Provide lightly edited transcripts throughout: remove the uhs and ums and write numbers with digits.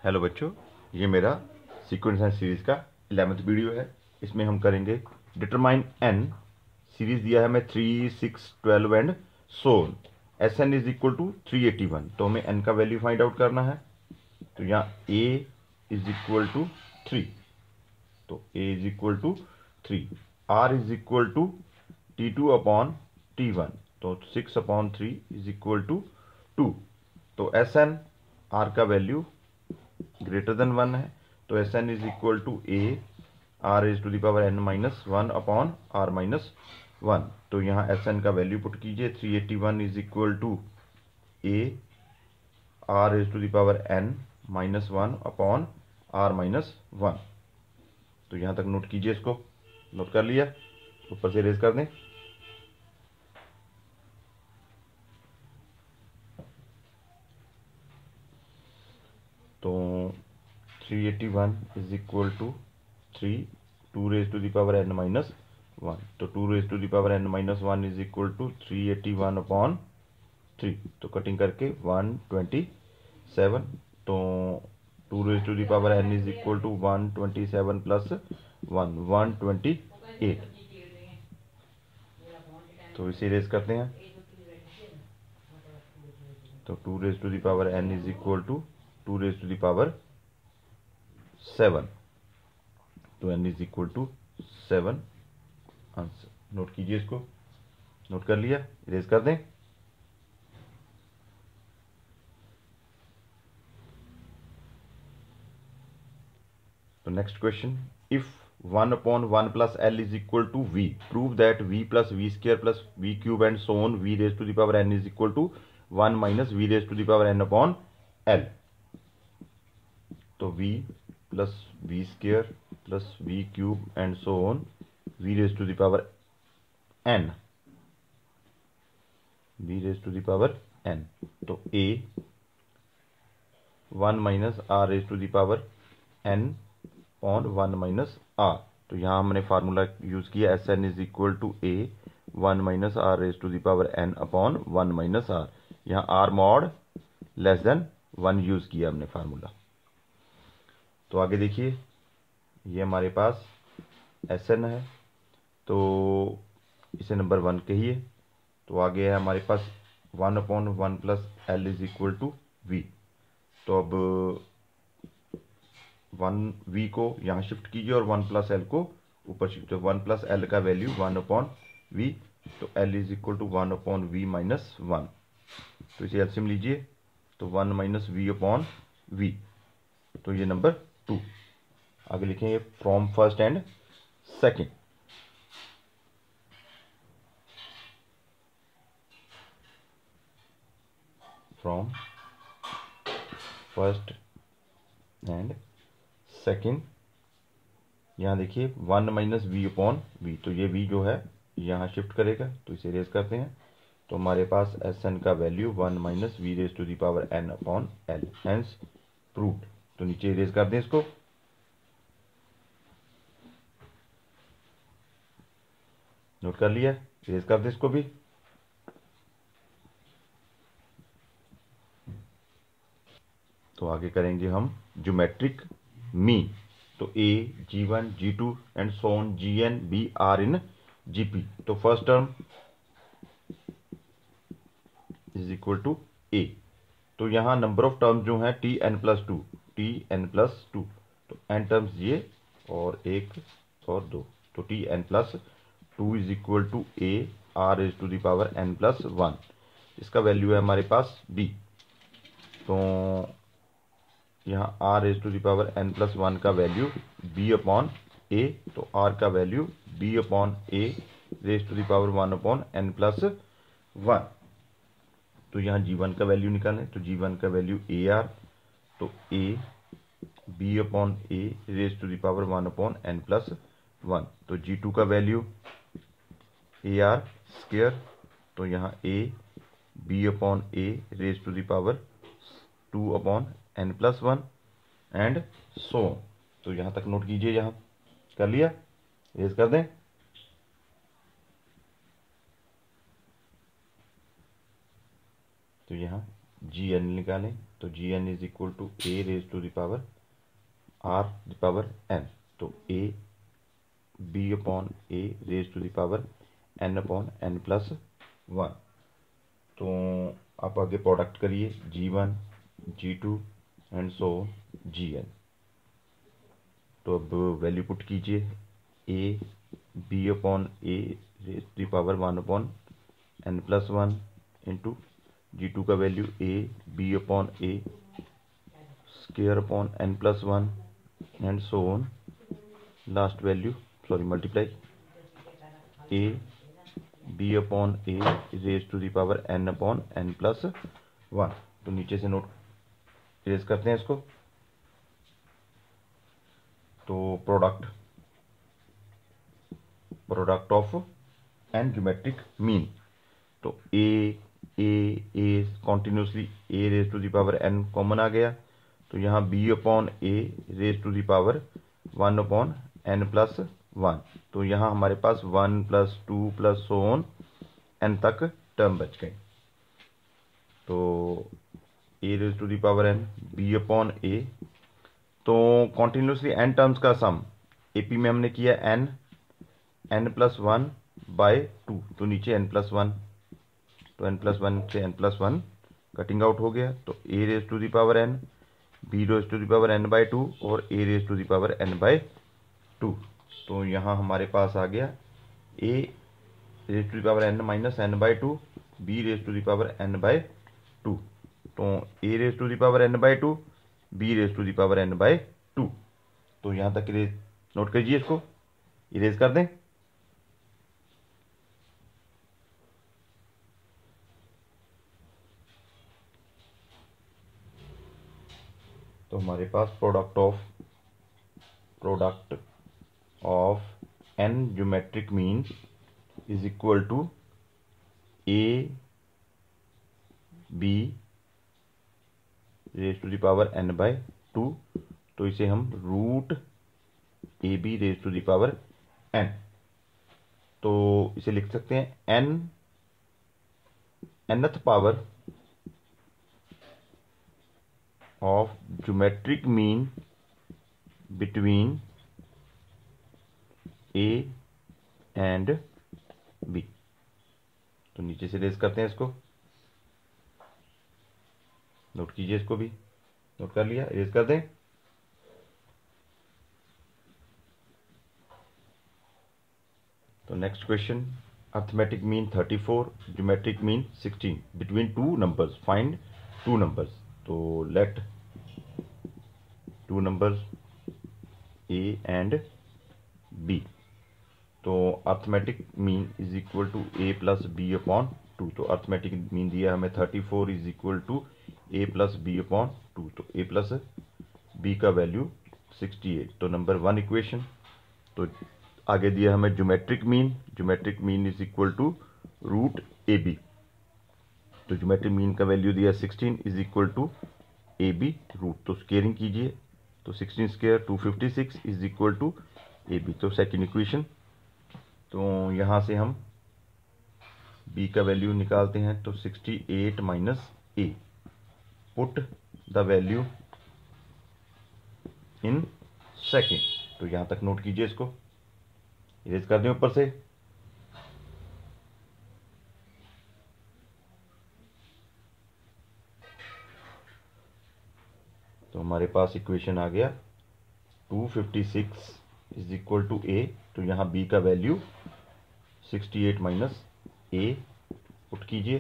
Hello बच्चों, ये मेरा सीक्वेंस एंड सीरीज का 11th वीडियो है। इसमें हम करेंगे डिटरमाइन एन। सीरीज दिया है हमें 3, 6, 12 and so on. S N is equal to 381। तो हमें एन का वैल्यू फाइंड आउट करना है। तो यहाँ ए इज इक्वल टू 3। तो A is equal to 3। R is equal to T2 upon T1। तो 6 अपॉन 3 इज इक्वल टू 2। तो एस एन आर का वैल्यू ग्रेटर देन 1 है। तो S N is equal to A R is to the power N minus 1 upon R minus 1। तो यहाँ S N का value put कीजिए। 381 is equal to A R is to the power N minus 1 upon R minus 1। तो यहाँ तक note कीजिए, इसको note कर लिया, ऊपर से रेज कर दें। तो 381 is equal to 3 2 raise to the power N minus 1। तो 2 raise to the power N minus 1 is equal to 381 upon 3। तो कटिंग करके 127। तो 2 raise to the power N is equal to 127 plus 1 128। तो इसे रेज करते हैं। तो 2 raise to the power N is equal to 2 raise to the power 7। तो N is equal to 7 answer. Note कीजिए, इसको नोट कर लिया, इरेज कर दें। तो next question, if 1 upon 1 plus L is equal to V, prove that V plus V square plus V cube and so on V raise to the power N is equal to 1 minus V raise to the power N upon L. तो V plus V square plus V cube and so on V raise to the power N, V raise to the power N. तो A 1 minus R raise to the power N on 1 minus R. तो यहाँ हमने formula use किया, S N is equal to A 1 minus R raise to the power N upon 1 minus R. यहाँ R mod less than 1 use किया हमने formula. तो आगे देखिए, ये हमारे पास एस एन है, तो इसे नंबर 1 कहिए। तो आगे है हमारे पास 1 upon 1 plus L is equal to V. तो अब 1 वी को यहाँ शिफ्ट कीजिए और 1 प्लस एल को ऊपर शिफ्ट। 1 प्लस एल का वैल्यू 1 अपॉन वी। तो L is equal to 1 upon V minus 1। तो इसे एलसीएम लीजिए। तो 1 माइनस वी अपॉन वी। तो ये नंबर 2। आगे लिखेंगे from first and second. From first and second. यहाँ देखिए 1 माइनस वी अपॉन वी। तो ये वी जो है यहाँ शिफ्ट करेगा, तो इसे रेज करते हैं। तो हमारे पास एस एन का value 1 minus V raise to the power N upon L, hence proved. तो नीचे रेज कर दें इसको। नोट कर लिया, रेज कर दें इसको भी। तो आगे करेंगे हम ज्योमेट्रिक मीन। तो a G1 G2 and so on Gn be are in Gp। तो first term is equal to a. तो यहाँ नंबर ऑफ टर्म्स जो हैं Tn+2, Tn+2। तो n टर्म्स ये और 1 और 2। तो Tn+2 is equal to A R is to the power n+1। इसका वैल्यू है हमारे पास b। तो यहाँ r is to the power n+1 का वैल्यू b अपॉन a। तो r का value b upon a raise to the power 1 upon n+1। तो यहाँ G1 का वैल्यू निकालें। तो G1 का वैल्यू ए आर। तो a b upon a raise to the power 1 upon n+1। तो G2 का वैल्यू ए आर स्क्र। तो यहाँ a b upon a raise to the power 2 upon n+1 and so. तो यहाँ तक note कीजिए, यहाँ कर लिया, रेज कर दें। तो यहाँ Gn निकालें। तो G N is equal to A raise to the power R the power N, तो A B upon A raise to the power N upon N plus one. तो आप आगे प्रोडक्ट करिए G1 G2 and so Gn। तो अब value put कीजिए a B upon A raise to the power one upon N plus one into G2 का value a B upon a square upon N plus one and so on. Last value multiply a B upon A raise to the power N upon N plus one. तो नीचे से note erase करते हैं इसको। तो product of n geometric mean, तो a continuously a raise to the power n common आ गया, तो यहाँ b upon A raise to the power one upon N plus one. तो यहाँ हमारे पास one plus two plus so on n तक टर्म बच गए। तो a raise to the power n b upon a, तो कॉन्टिन्यूसली एन टर्म्स का सम एपी में हमने किया n plus one by two, तो नीचे एन प्लस वन, तो एन प्लस वन से n plus one cutting out हो गया। तो a raise to the power n b raise to the power n by two और a raise to the power n by two. तो यहाँ हमारे पास आ गया a raise to the power N minus n by two, b raise to the power n by two. तो a raise to the power n by two, b raise to the power n by two. तो यहाँ तक erase note कीजिए, इसको erase कर दें। तो हमारे पास product of n geometric mean is equal to A b raise to the power n by two. तो इसे हम root A b raise to the power N, तो इसे लिख सकते हैं nth power of geometric mean between a and b. तो नीचे से रेज करते हैं इसको, नोट कीजिए, इसको भी नोट कर लिया, रेज कर दें। तो next question, arithmetic mean 34, geometric mean 16, between two numbers find two numbers. तो let two numbers a and b. तो arithmetic mean is equal to a plus B upon two. तो अर्थमेटिक मीन दिया हमें 34 is equal to a plus B upon two, तो a plus b का value 68, तो number one equation. तो आगे दिया हमें geometric mean is equal to root A B. तो ज्योमेट्रिक मीन का वैल्यू दिया 16 is equal to A B root, तो स्केयरिंग कीजिए, तो 16 square 256 is equal to A B, तो सेकेंड इक्वेशन। तो यहाँ से हम b का वैल्यू निकालते हैं, तो 68 minus A, put the value in second. तो यहाँ तक नोट कीजिए, इसको इरेज कर दें ऊपर से। तो हमारे पास इक्वेशन आ गया 256 इज इक्वल टू ए, तो यहाँ b का वैल्यू 68 माइनस ए पुट कीजिए,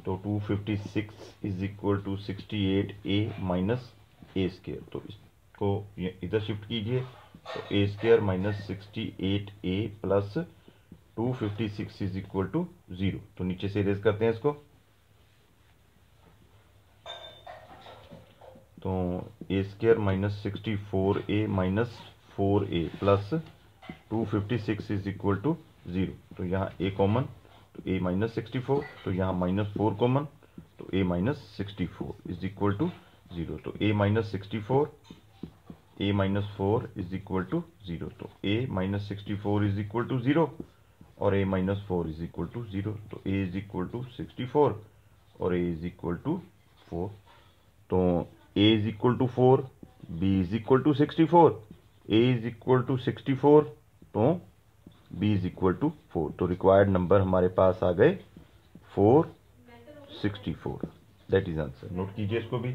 तो 256 is equal to 68 a minus a square. तो इसको इधर शिफ्ट कीजिए, तो a square minus 68 a plus 256 is equal to 0। तो नीचे से इरेज करते हैं इसको। तो a square minus 64 a minus 4 a plus 256 is equal to 0। तो यहाँ ए कॉमन, तो ए माइनस 64, तो यहाँ माइनस 4 कॉमन, तो a minus 64 is equal to 0। तो a minus 64 a minus 4 is equal to 0। तो a minus 64 is equal to 0 और a minus 4 is equal to 0। तो ए इज इक्वल टू 64 और ए is equal to 4। तो a is equal to 4, b is equal to 64, a is equal to 64, तो b is equal to 4। तो required number हमारे पास आ गए 464। That is answer. Note कीजिए, इसको भी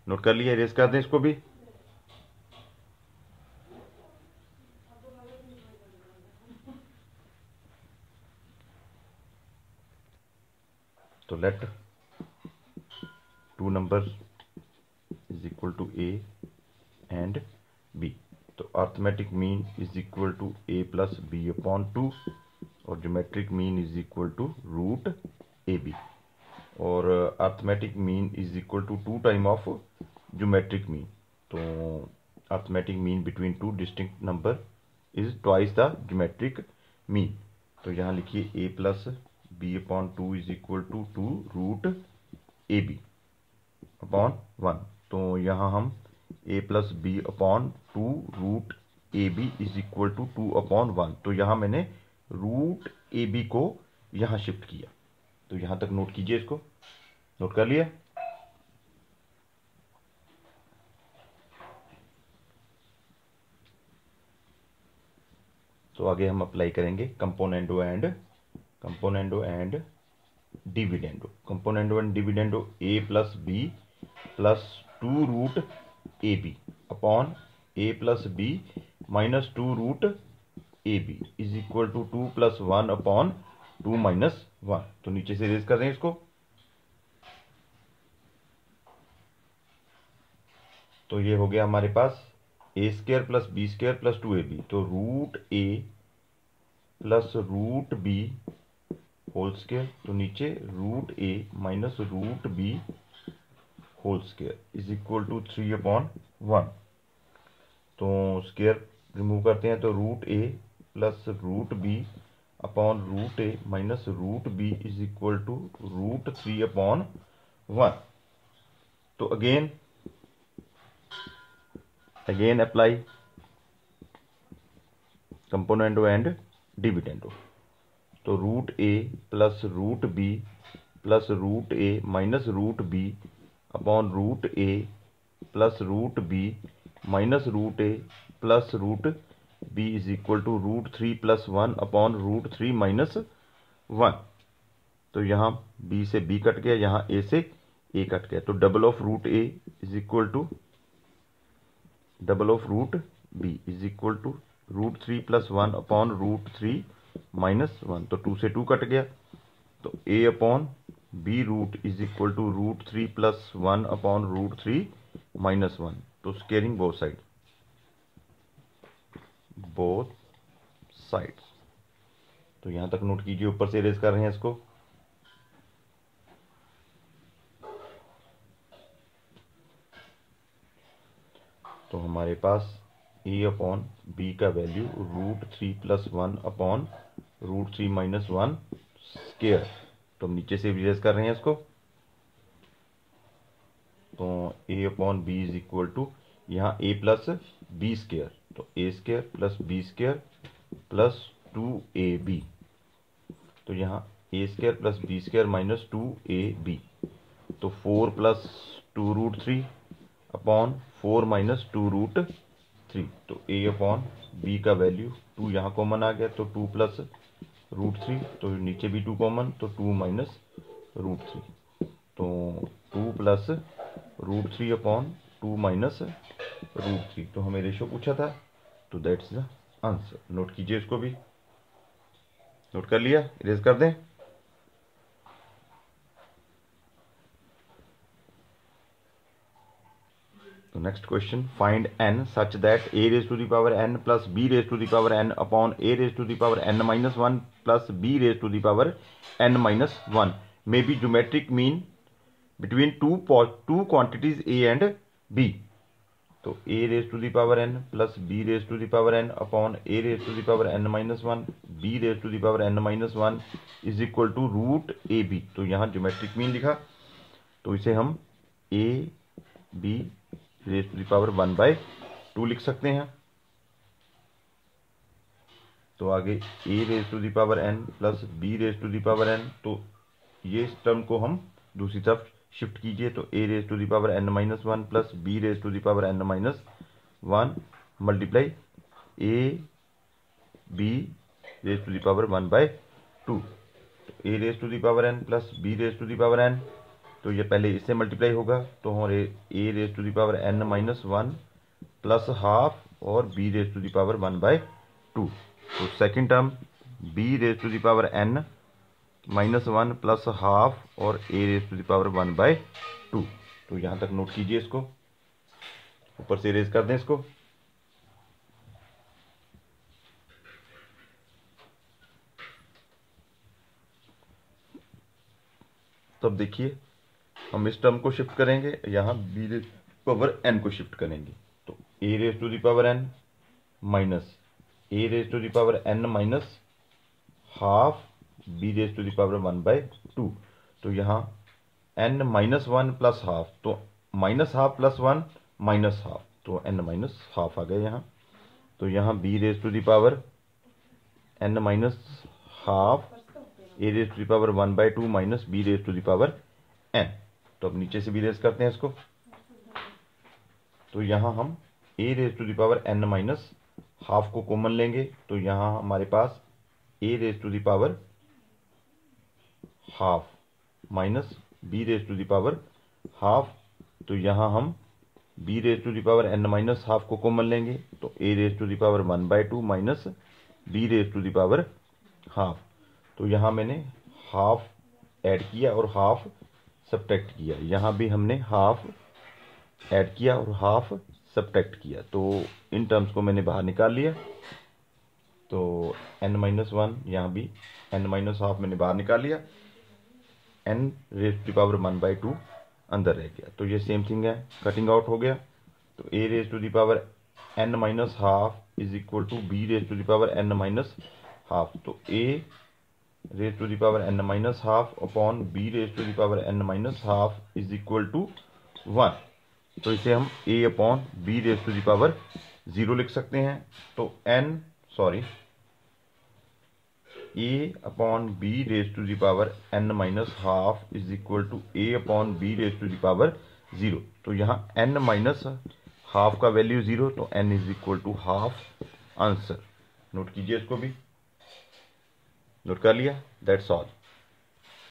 नोट कर लिया, इरेज कर दें इसको भी। तो let two number is equal to a and b। तो arithmetic mean is equal to a plus b upon 2 और geometric mean is equal to root ab। और arithmetic mean is equal to 2 time of geometric mean. तो arithmetic mean between two distinct number is twice the geometric mean. तो यहाँ लिखिए a plus b upon 2 is equal to 2 root ab upon 1। तो यहाँ हम a plus B upon 2 root A B is equal to 2 upon 1। तो यहाँ मैंने root A B को यहाँ शिफ्ट किया। तो यहाँ तक नोट कीजिए, इसको नोट कर लिया। तो आगे हम अप्लाई करेंगे componendo and dividendo. Componendo and dividendo a plus B plus 2 root A B upon a plus B minus 2 root A B is equal to 2 plus 1 upon 2 minus 1। तो नीचे से रेज कर दें इसको। तो ये हो गया हमारे पास a square plus b square plus 2ab। तो root a plus root b whole square, तो नीचे root a minus root b whole square is equal to 3 upon 1। तो स्क्वायर रिमूव करते हैं, तो root a plus root b upon root a minus root b is equal to root 3 upon 1। तो again apply componendo and dividendo. तो root a plus root b plus root a minus root b upon root a plus root b minus root a plus root b is equal to root 3 plus 1 upon root 3 minus 1। तो यहाँ b से b cut गया, यहाँ a से a cut गया। तो double of root a is equal to double of root b is equal to root 3 plus 1 upon root 3 minus 1। तो 2 से 2 कट गया। तो a upon b root is equal to root 3 plus 1 upon root 3 minus 1। तो squaring both sides. तो यहां तक note कीजिए, ऊपर से इरेज कर रहे हैं इसको। तो हमारे पास a अपॉन b का value root 3 plus 1 upon root 3 minus 1 square. तो हम नीचे से इरेज कर रहे हैं इसको। तो a upon b is equal to यहाँ a प्लस बी स्क्वायर, तो a square plus b square plus 2ab। तो यहाँ a square plus b square minus 2ab। तो 4 plus 2 root 3 upon 4 minus 2 root 3। तो a अपॉन b का value 2 यहाँ common आ गया, तो 2 प्लस रूट 3, तो नीचे भी 2 कॉमन, तो 2 माइनस रूट 3। तो 2 plus root 3 upon 2 minus root 3। तो हमें रेशो पूछा था, तो दैट्स द आंसर। नोट कीजिए, इसको भी नोट कर लिया, इरेज कर दें। तो next question, find n such that a raise to the power n plus b raise to the power n upon a raise to the power n minus 1 plus b raise to the power n minus 1 may be geometric mean between two quantities a and b। तो a raise to the power n plus b raise to the power n upon a raise to the power n minus 1 b raise to the power n minus 1 is equal to root A B. तो यहाँ geometric mean लिखा, तो इसे हम a b raise to the power 1/2 लिख सकते हैं। तो आगे a raise to the power n plus b raise to the power n, तो ये इस टर्म को हम दूसरी तरफ शिफ्ट कीजिए तो a raise to the power n minus one plus b raise to the power n minus one multiply a b raise to the power 1/2। तो a raise to the power n plus b raise to the power n, तो ये पहले इससे multiply होगा तो हमारे a raise to the power n minus one plus half और b raise to the power 1/2। तो second term b raise to the power n minus one plus half और a raise to the power 1/2। तो यहाँ तक note कीजिए, इसको ऊपर से रेज कर दें इसको। तब देखिए हम इस टर्म को शिफ्ट करेंगे, यहाँ b रेज पावर n को शिफ्ट करेंगे तो a raise to the power n minus a raise to the power n minus half b raise to the power 1/2। तो यहाँ n minus one plus half, तो minus half plus one minus half, तो n minus half आ गया यहाँ। तो यहाँ b raise to the power n minus half a raise to the power 1/2 minus b raise to the power n। तो अब नीचे से भी रेज करते हैं इसको। तो यहाँ हम a raise to the power n minus half को कॉमन लेंगे तो यहाँ हमारे पास a raise to the power half minus b raise to the power half. तो यहाँ हम b raise to the power n minus half को कॉमन लेंगे तो a raise to the power 1/2 minus b raise to the power half. तो यहाँ मैंने half add किया और हाफ सब्ट्रैक्ट किया, यहाँ भी हमने हाफ ऐड किया और हाफ सब्ट्रैक्ट किया। तो इन टर्म्स को मैंने बाहर निकाल लिया। तो n माइनस वन, यहाँ भी n माइनस हाफ मैंने बाहर निकाल लिया, n raise to the power 1/2 अंदर रह गया। तो ये सेम थिंग है, कटिंग आउट हो गया। तो a raise to the power n minus half is equal to b raise to the power n minus half. तो a raise to the power n minus half upon b raise to the power n minus half is equal to 1। तो इसे हम a upon b raise to the power 0 लिख सकते हैं। तो a upon b raise to the power n minus half is equal to a upon b raise to the power 0। तो यहाँ n minus half का वैल्यू 0, तो n is equal to half answer. Note कीजिए, इसको भी note कर लिया। That's all.